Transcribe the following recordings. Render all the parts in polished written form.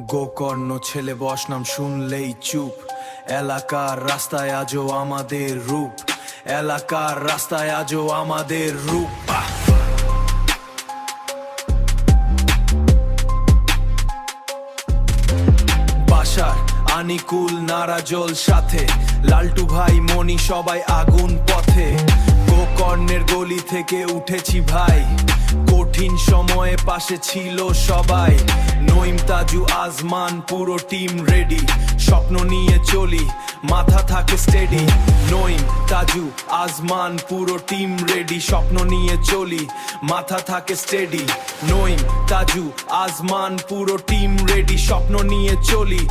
গোকর্ণ ছেলে বস নাম শুনলেই চুপ। এলাকার রাস্তায় আজও আমাদের রূপ, এলাকার রাস্তায় আজও আমাদের রূপ। বাসার আনিকুল নারাজল সাথে লালটু ভাই মনি সবাই আগুন পথে। গোকর্ণের গলি থেকে উঠেছি ভাই, কঠিন সময়ে পাশে ছিল সবাই। নইম তাজু আজমান পুরো টিম রেডি, স্বপ্ন নিয়ে চলি মাথা থাকে স্টেডি। নইম তাজু আজমান পুরো টিম রেডি, স্বপ্ন নিয়ে চলি মাথা থাকে স্টেডি। নইম তাজু আজমান পুরো টিম রেডি, স্বপ্ন নিয়ে চলি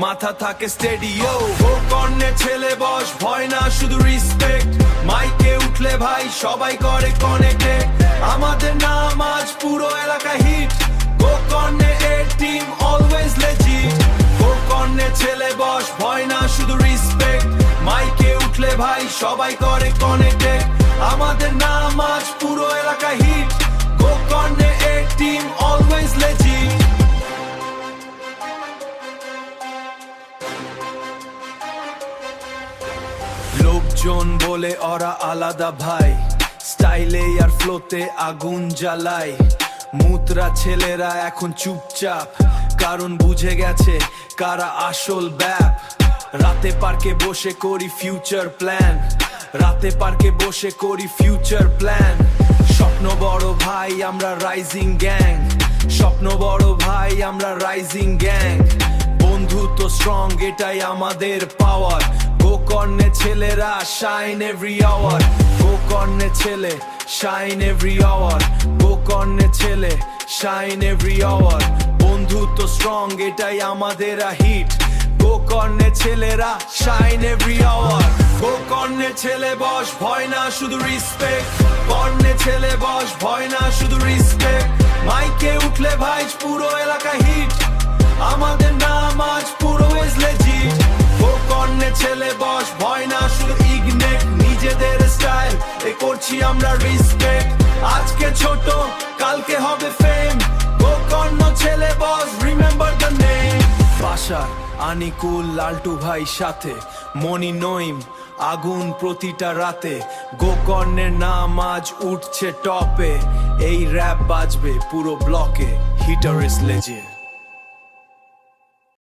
মাথা থাকে স্টেডি। ও গোকর্ণের ছেলে বস, ভয় না শুধু রিসপেক্ট। মাইকে উঠলে ভাই সবাই করে কানেক্টেড, আমাদের নাম আজ পুরো এলাকা হিট। গোকর্ণে এ টিম অলওয়েজ লেজিট। গোকর্ণের ছেলে বস, ভয় না শুধু রিসপেক্ট। মাইকে উঠলে ভাই সবাই করে কানেক্টেড, আমাদের নাম আজ পুরো এলাকা হিট। গোকর্ণে এ টিম অলওয়েজ লেজিট। লোকজন বলে ওরা আলাদা ভাই, স্টাইলে আর ফ্লোতে আগুন জ্বালায়। মুদ্রা ছেলেরা এখন চুপচাপ, কারণ বুঝে গেছে কারা আসল ব্যাপ। রাতে পার্কে বসে করি ফিউচার প্ল্যান, রাতে পার্কে বসে করি ফিউচার প্ল্যান। স্বপ্ন বড় ভাই আমরা রাইজিং গ্যাং, স্বপ্ন বড় ভাই আমরা রাইজিং গ্যাং। বন্ধুত্ব স্ট্রং এটাই আমাদের পাওয়ার। গোকর্ণে ছেলেরা শাইন এভরি আওয়ার, গোকর্ণে ছেলে শাইন এভরি আওয়ার, গোকর্ণে ছেলে শাইন এভরি আওয়ার। বন্ধুত্ব স্ট্রং এটাই আমাদের হিট। গোকর্ণে ছেলেরা শাইন এভরি আওয়ার। গোকর্ণে ছেলে বস, ভয় না শুধু রিসপেক্ট। কর্ণে ছেলে বস, ভয় না শুধু রিসপেক্ট। মাইকে উঠলে ভাই পুরো এলাকা হিট, আমাদের নাম আজ পুরো লেজিট। গোকর্ণে ছেলে বস, ভয় না শুধু ইগনেট। নিজেদের স্টাইল এ করছি আমরা রিসপেক্ট। আজকে ছোট কালকে হবে ফেম, গোকর্ণ ছেলে বস রিমেম্বার দ্য নেম। বাসার আনিকুল লালটু ভাই সাথে মনি নইম আগুন প্রতিটা রাতে। গোকর্ণের নাম আজ উঠছে টপে, এই র‍্যাপ বাজবে পুরো ব্লকে। Hitter is legend.